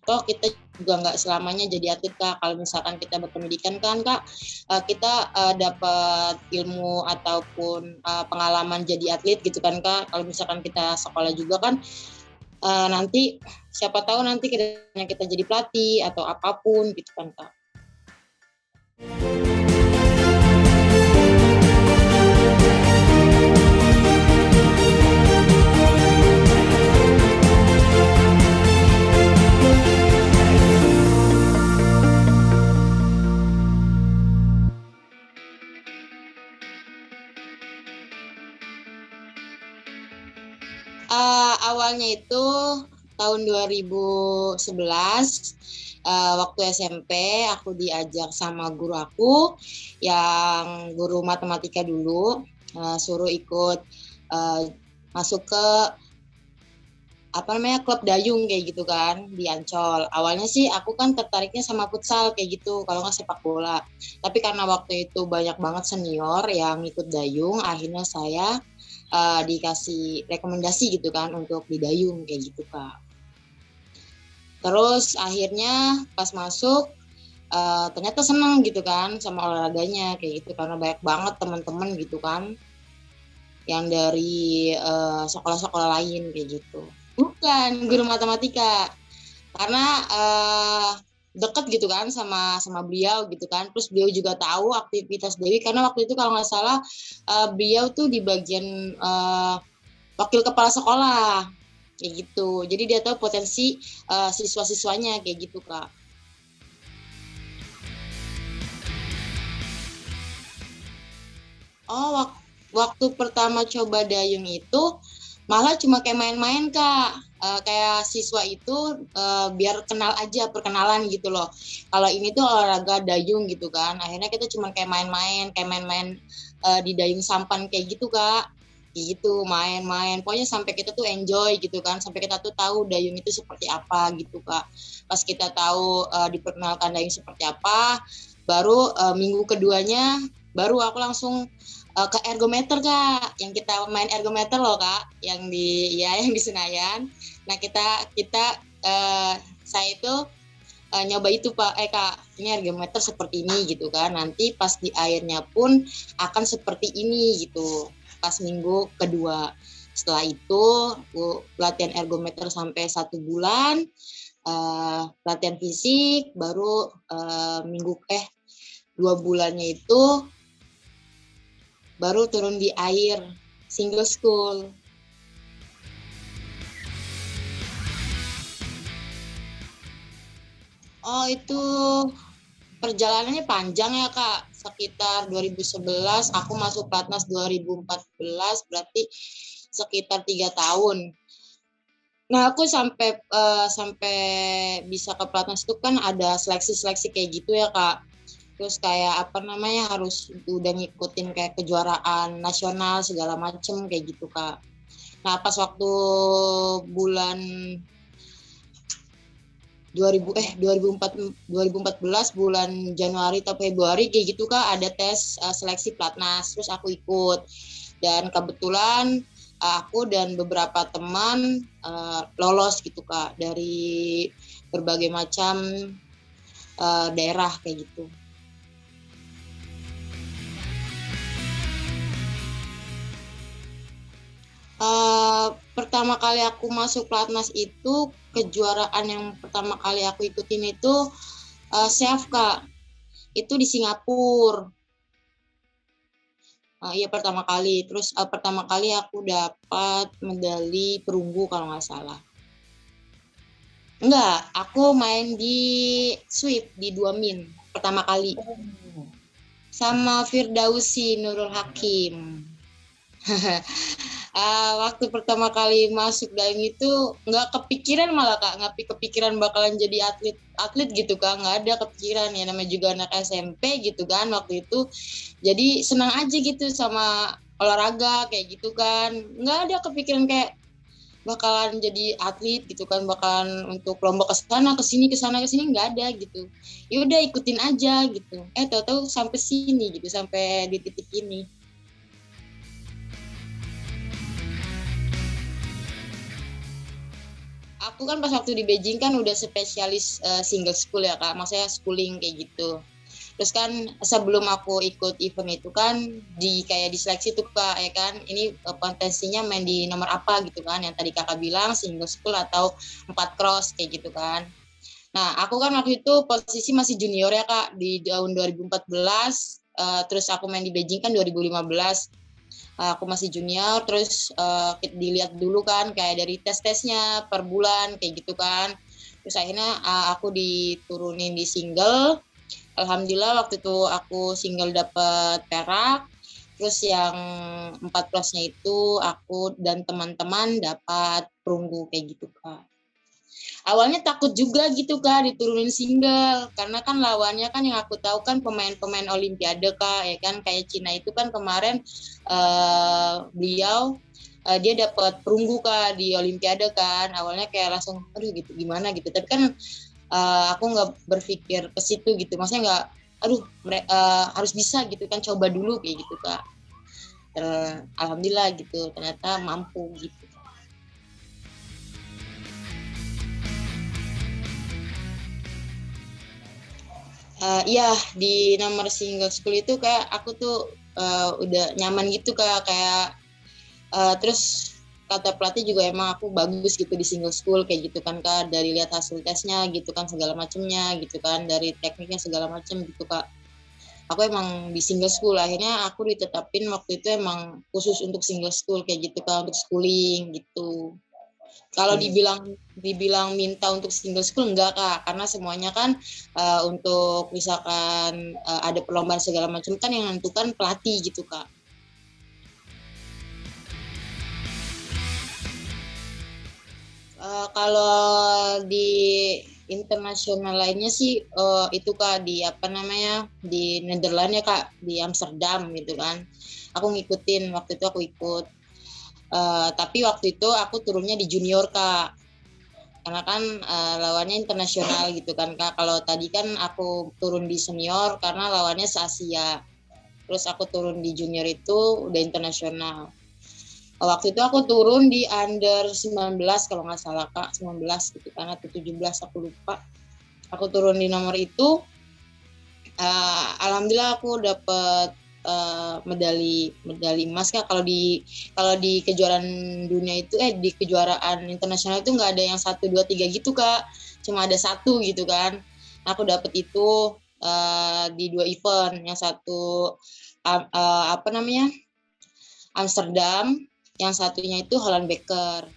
toh kita juga nggak selamanya jadi atlet Kak. Kalau misalkan kita berpendidikan kan Kak, kita dapat ilmu ataupun pengalaman jadi atlet gitu kan Kak. Kalau misalkan kita sekolah juga kan, nanti siapa tahu nanti kedepannya kita jadi pelatih atau apapun gitu kan Kak. Awalnya itu tahun 2011, waktu SMP aku diajak sama guru aku yang guru matematika dulu, suruh ikut masuk ke klub dayung kayak gitu kan di Ancol. Awalnya sih aku kan tertariknya sama futsal kayak gitu, kalau nggak sepak bola. Tapi karena waktu itu banyak banget senior yang ikut dayung, akhirnya saya dikasih rekomendasi gitu kan untuk di dayung kayak gitu Kak. Terus akhirnya pas masuk ternyata seneng gitu kan sama olahraganya kayak gitu, karena banyak banget teman-teman gitu kan yang dari sekolah-sekolah lain kayak gitu. Bukan guru matematika, karena deket gitu kan sama beliau gitu kan. Terus beliau juga tahu aktivitas Dewi, karena waktu itu kalau nggak salah beliau tuh di bagian wakil kepala sekolah kayak gitu. Jadi dia tahu potensi siswa-siswanya kayak gitu Kak. Oh, waktu pertama coba dayung itu malah cuma kayak main-main Kak. Kayak siswa itu biar kenal aja, perkenalan gitu loh. Kalau ini tuh olahraga dayung gitu kan. Akhirnya kita cuma kayak main-main di dayung sampan kayak gitu Kak. Kayak gitu, main-main. Pokoknya sampai kita tuh enjoy gitu kan. Sampai kita tuh tahu dayung itu seperti apa gitu Kak. Pas kita tahu diperkenalkan dayung seperti apa, baru minggu keduanya baru aku langsung ke ergometer Kak, yang kita main ergometer loh Kak, yang di Senayan. Nah saya itu nyoba itu Kak, ini ergometer seperti ini gitu kan. Nanti pas di airnya pun akan seperti ini gitu. Pas minggu kedua. Setelah itu aku latihan ergometer sampai 1 bulan, latihan fisik, baru 2 bulannya itu baru turun di air, single school. Oh itu perjalanannya panjang ya Kak, sekitar 2011, aku masuk Platnas 2014, berarti sekitar 3 tahun. Nah aku sampai bisa ke Platnas itu kan ada seleksi-seleksi kayak gitu ya Kak. Terus kayak harus udah ngikutin kayak kejuaraan nasional segala macem kayak gitu Kak. Nah pas waktu bulan 2014 bulan Januari atau Februari kayak gitu Kak, ada tes seleksi Platnas, terus aku ikut. Dan kebetulan aku dan beberapa teman lolos gitu Kak dari berbagai macam daerah kayak gitu. Pertama kali aku masuk Platnas itu, kejuaraan yang pertama kali aku ikutin itu SEAF Kak, itu di Singapura. Iya pertama kali, terus pertama kali aku dapat medali perunggu kalau nggak salah. Enggak, aku main di sweep di 2 min pertama kali. Sama Firdausi Nurul Hakim. Waktu pertama kali masuk dayung itu nggak kepikiran malah Kak, nggak kepikiran bakalan jadi atlet gitu Kak, nggak ada kepikiran, ya namanya juga anak SMP gitu kan waktu itu, jadi senang aja gitu sama olahraga kayak gitu kan, nggak ada kepikiran kayak bakalan jadi atlet gitu kan, bakalan untuk lomba kesana kesini nggak ada gitu, ya udah ikutin aja gitu, tahu-tahu sampai sini gitu, sampai di titik ini. Aku kan pas waktu di Beijing kan udah spesialis single school ya Kak, maksudnya schooling kayak gitu. Terus kan sebelum aku ikut event itu kan kayak diseleksi tuh Kak, ya kan ini potensinya main di nomor apa gitu kan, yang tadi Kakak bilang single school atau 4 cross kayak gitu kan. Nah, aku kan waktu itu posisi masih junior ya Kak, di tahun 2014, terus aku main di Beijing kan 2015. Aku masih junior, terus dilihat dulu kan kayak dari tes-tesnya per bulan kayak gitu kan. Terus akhirnya aku diturunin di single. Alhamdulillah waktu itu aku single dapet perak. Terus yang 4 plusnya itu aku dan teman-teman dapat perunggu kayak gitu Kak. Awalnya takut juga gitu Kak diturunin single, karena kan lawannya kan yang aku tahu kan pemain-pemain Olimpiade Kak, ya kan kayak Cina itu kan kemarin beliau dia dapat perunggu Kak di Olimpiade kan. Awalnya kayak langsung aduh gitu gimana gitu, tapi kan aku nggak berpikir ke situ gitu, maksudnya nggak aduh harus bisa gitu kan, coba dulu kayak gitu Kak. Alhamdulillah gitu ternyata mampu gitu. Iya di nomor single school itu kayak aku tuh udah nyaman gitu Kak, kayak terus kata pelatih juga emang aku bagus gitu di single school kayak gitu kan Kak, dari lihat hasil tesnya gitu kan segala macemnya gitu kan, dari tekniknya segala macem gitu Kak. Aku emang di single school, akhirnya aku ditetapin waktu itu emang khusus untuk single school kayak gitu Kak, untuk schooling gitu. Kalau dibilang minta untuk single school enggak Kak, karena semuanya kan untuk misalkan ada perlombaan segala macam kan yang menentukan pelatih gitu Kak. Kalau di internasional lainnya sih itu Kak di apa namanya di Nederland ya Kak, di Amsterdam gitu kan. Aku ngikutin waktu itu aku ikut. Tapi waktu itu aku turunnya di junior Kak. Karena kan lawannya internasional gitu kan Kak. Kalau tadi kan aku turun di senior karena lawannya se-Asia. Terus aku turun di junior itu udah internasional. Waktu itu aku turun di under 19 kalau nggak salah Kak, 19 gitu kan atau 17 aku lupa. Aku turun di nomor itu, alhamdulillah aku dapet medali emas Kak. Kalau di kejuaraan dunia itu di kejuaraan internasional itu nggak ada yang 1, 2, 3 gitu Kak, cuma ada 1 gitu kan. Aku dapet itu di 2 event, yang satu apa namanya Amsterdam, yang satunya itu Holland Baker.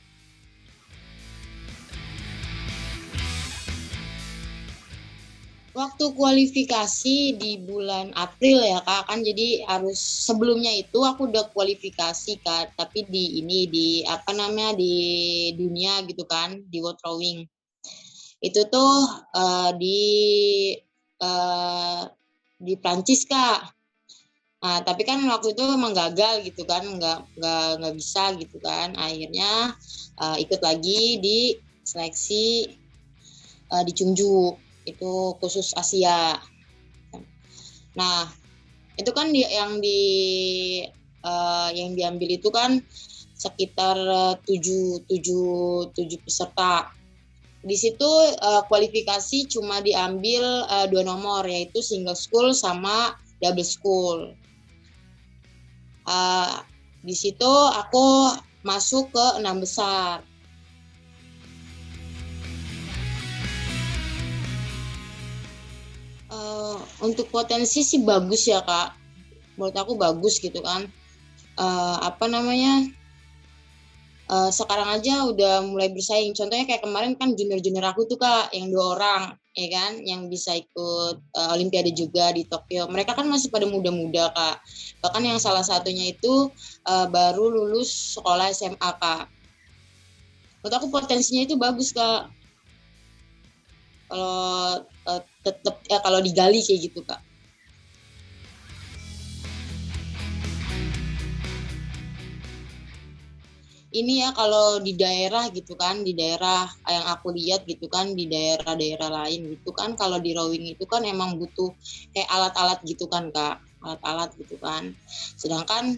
Waktu kualifikasi di bulan April ya Kak, kan jadi harus sebelumnya itu aku udah kualifikasi Kak, tapi di apa namanya di dunia gitu kan, di World Rowing. Itu tuh uh, di Prancis Kak. Nah, tapi kan waktu itu emang gagal gitu kan, nggak bisa gitu kan. Akhirnya ikut lagi di seleksi di Chungju, itu khusus Asia. Nah, itu kan yang diambil itu kan sekitar tujuh peserta. Di situ kualifikasi cuma diambil 2 nomor, yaitu single school sama double school. Di situ aku masuk ke 6 besar. Untuk potensi sih bagus ya Kak, menurut aku bagus gitu kan. Apa namanya sekarang aja udah mulai bersaing. Contohnya kayak kemarin kan junior-junior aku tuh Kak, yang 2 orang ya kan, yang bisa ikut Olimpiade juga di Tokyo. Mereka kan masih pada muda-muda Kak. Bahkan yang salah satunya itu baru lulus sekolah SMA Kak. Menurut aku potensinya itu bagus Kak. Kalau tetap ya kalau digali kayak gitu Kak. Ini ya kalau di daerah gitu kan, di daerah yang aku lihat gitu kan, di daerah-daerah lain gitu kan, kalau di rowing itu kan emang butuh kayak alat-alat gitu kan Kak, alat-alat gitu kan. Sedangkan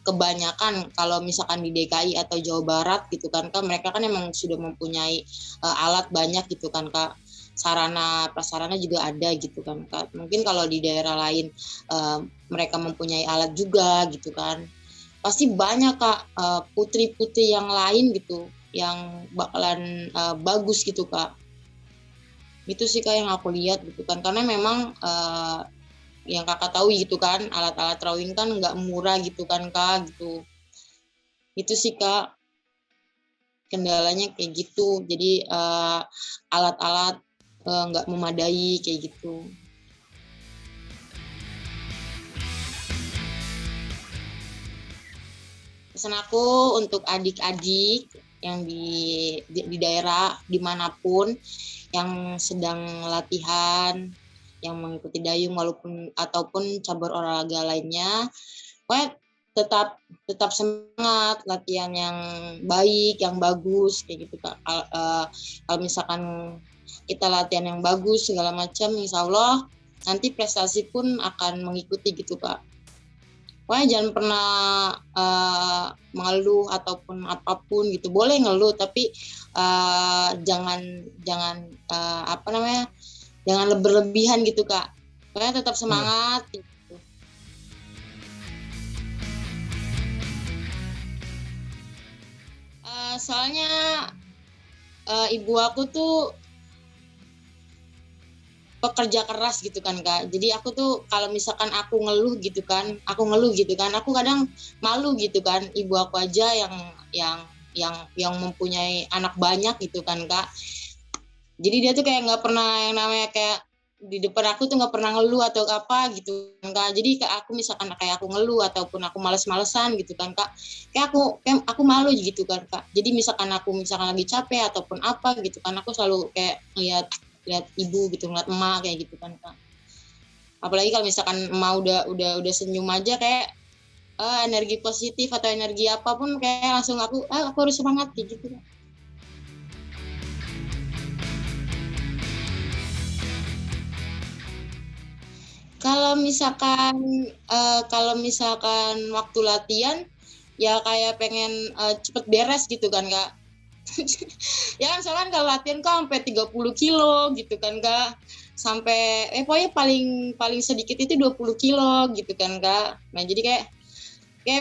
kebanyakan kalau misalkan di DKI atau Jawa Barat gitu kan Kak, mereka kan emang sudah mempunyai alat banyak gitu kan Kak. Sarana prasarana juga ada gitu kan Kak. Mungkin kalau di daerah lain mereka mempunyai alat juga gitu kan. Pasti banyak Kak putri-putri yang lain gitu yang bakalan bagus gitu Kak. Itu sih Kak yang aku lihat gitu kan, karena memang yang Kakak tahu gitu kan, alat-alat drawing kan nggak murah gitu kan Kak gitu. Itu sih Kak kendalanya kayak gitu. Jadi alat-alat nggak memadai kayak gitu. Pesan aku untuk adik-adik yang di daerah dimanapun yang sedang latihan, yang mengikuti dayung ataupun cabur olahraga lainnya, pokoknya tetap semangat, latihan yang baik, yang bagus kayak gitu Kak. Kalau misalkan kita latihan yang bagus segala macam, insya Allah nanti prestasi pun akan mengikuti gitu Kak. Pokoknya jangan pernah mengeluh ataupun apapun gitu. Boleh ngeluh tapi jangan jangan berlebihan gitu Kak. Pokoknya tetap semangat. Gitu. Soalnya ibu aku tuh pekerja keras gitu kan Kak. Jadi aku tuh kalau misalkan aku ngeluh gitu kan, aku kadang malu gitu kan. Ibu aku aja yang mempunyai anak banyak gitu kan Kak. Jadi dia tuh kayak nggak pernah yang namanya kayak di depan aku tuh nggak pernah ngeluh atau apa gitu kan Kak. Jadi kayak aku misalkan kayak aku ngeluh ataupun aku males-malesan gitu kan Kak, kayak aku malu gitu kan Kak. Jadi misalkan lagi capek ataupun apa gitu kan, aku selalu kayak lihat ibu gitu, ngeliat emak kayak gitu kan Kak. Apalagi kalau misalkan emak udah senyum aja kayak energi positif atau energi apapun kayak langsung aku harus semangat kayak gitu Kak. Kalau misalkan waktu latihan ya kayak pengen cepet beres gitu kan Kak. Ya kan soalnya kalau latihan kok sampai 30 kilo gitu kan Kak. Sampai pokoknya paling sedikit itu 20 kilo gitu kan Kak. Nah jadi kayak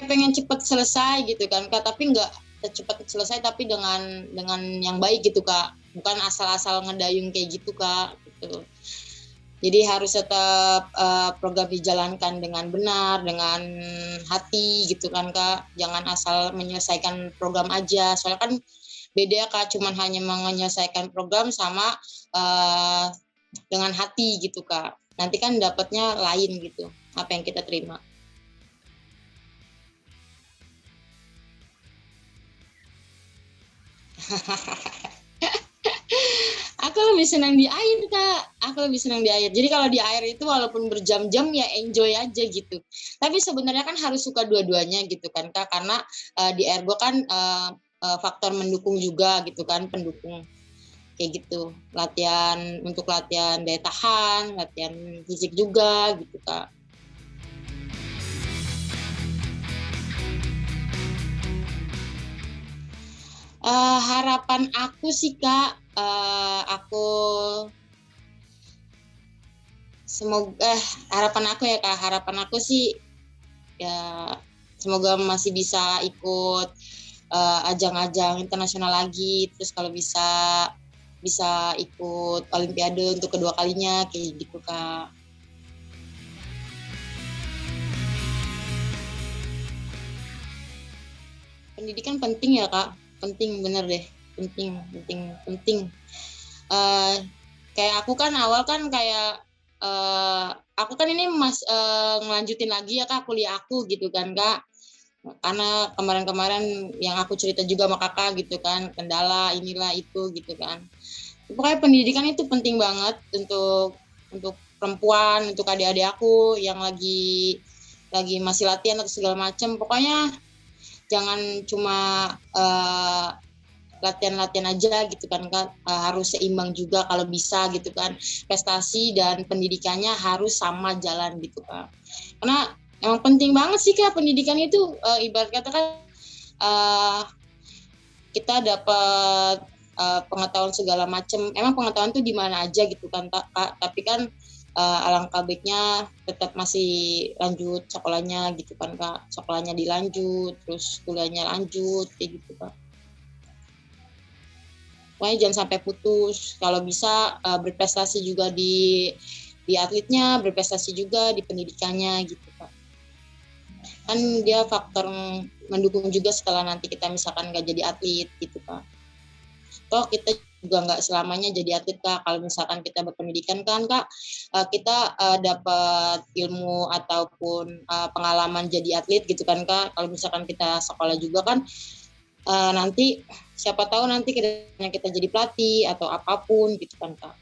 pengen cepet selesai gitu kan Kak, tapi nggak cepat selesai tapi dengan yang baik gitu Kak. Bukan asal-asal ngedayung kayak gitu Kak gitu. Jadi harus tetap program dijalankan dengan benar, dengan hati gitu kan Kak. Jangan asal menyelesaikan program aja. Soalnya kan beda Kak, cuman hanya menyelesaikan program sama dengan hati gitu Kak. Nanti kan dapatnya lain gitu, apa yang kita terima. Aku lebih senang di air Kak. Jadi kalau di air itu walaupun berjam-jam ya enjoy aja gitu. Tapi sebenarnya kan harus suka dua-duanya gitu kan Kak. Karena di ergo kan faktor mendukung juga gitu kan, pendukung kayak gitu. Untuk latihan daya tahan, latihan fisik juga gitu Kak. Harapan aku sih Kak, aku semoga harapan aku ya Kak, harapan aku sih ya semoga masih bisa ikut ajang-ajang internasional lagi, terus kalau bisa ikut olimpiade untuk kedua kalinya kayak gitu Kak. Pendidikan penting ya Kak, penting bener deh, penting. Kayak aku kan awal kan kayak aku kan ini ngelanjutin lagi ya Kak kuliah aku gitu kan Kak. Karena kemarin-kemarin yang aku cerita juga sama Kakak gitu kan, kendala inilah itu gitu kan. Pokoknya pendidikan itu penting banget untuk perempuan, untuk adik-adik aku yang lagi masih latihan atau segala macam. Pokoknya jangan cuma latihan-latihan aja gitu kan Kak. Harus seimbang juga kalau bisa gitu kan. Prestasi dan pendidikannya harus sama jalan gitu Kak. Karena emang penting banget sih Kak pendidikan itu, ibarat kata kan kita dapat pengetahuan segala macam. Emang pengetahuan tuh di mana aja gitu kan Kak. Tapi kan alangkah baiknya tetap masih lanjut sekolahnya gitu kan Kak. Sekolahnya dilanjut, terus kuliahnya lanjut kayak gitu Kak. Pokoknya jangan sampai putus. Kalau bisa berprestasi juga di atletnya, berprestasi juga di pendidikannya gitu Kak. Kan dia faktor mendukung juga setelah nanti kita misalkan nggak jadi atlet gitu Kak. Toh kita juga nggak selamanya jadi atlet Kak. Kalau misalkan kita berpendidikan kan Kak, kita dapat ilmu ataupun pengalaman jadi atlet gitu kan Kak. Kalau misalkan kita sekolah juga kan nanti siapa tahu nanti kita jadi pelatih atau apapun gitu kan Kak.